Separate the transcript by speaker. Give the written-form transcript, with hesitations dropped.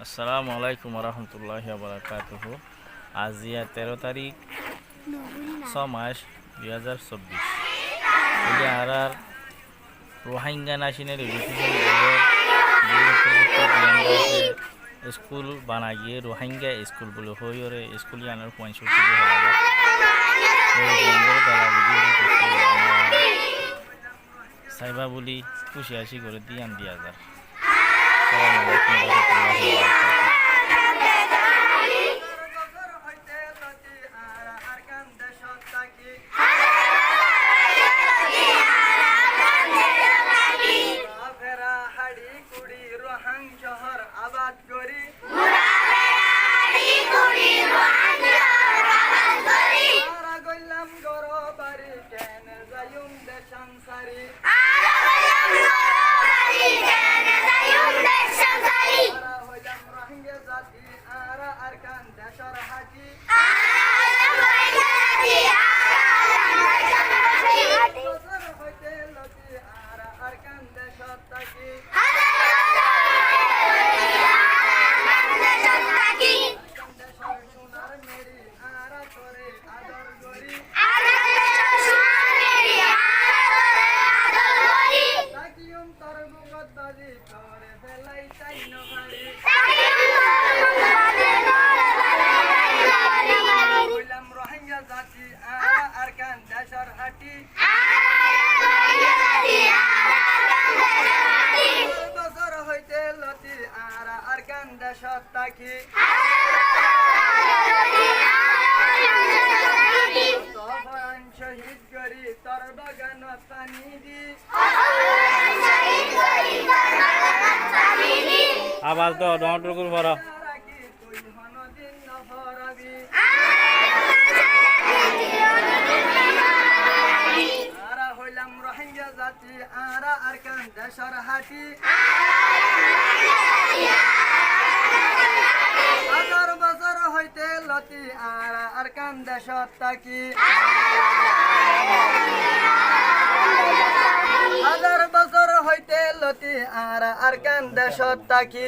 Speaker 1: আসসালামু আলাইকুম রহমতুল্লাহি বারাকাতুহু। আজিয়া 13 তারিখ 6 মাস 2024 বলি আর রোহিঙ্গা ন্যাশনাল এডুকেশন বোর্ডের স্কুল বানা গিয়ে রোহিঙ্গা স্কুল বলে হইরে স্কুল জানার 65 সাইবা বলি খুশি আসি করে দিয়ান দিয়া যার। আসসালামু আলাইকুম রহমতুল্লাহি
Speaker 2: শহর আবাদ করি গইলাম গর বাড়ি কেন যাইম দেশান সারি হইলাম রোহিঙ্গা জাতি আরা আরকান দেশর হাতি হইতে লতি আরা আরকান দেশর তাকি রোহিঙ্গা জাতি আরকান দেশর হাটি বছর হইতে লতি আরকান দেশর তাকি শহীদ করি তোর বাগান পানি দি
Speaker 1: আবার তো ডটর পর
Speaker 2: তুই হনদিন নহরাবি আরা হইলাম রোহিঙ্গা জাতি আরা আরকান দেশর হাটি হাজার বছর হইতে লতি আরা আরকান দেশর তাকি হাজার বছর হইতে লতি আরা আরকান দেশর তাকি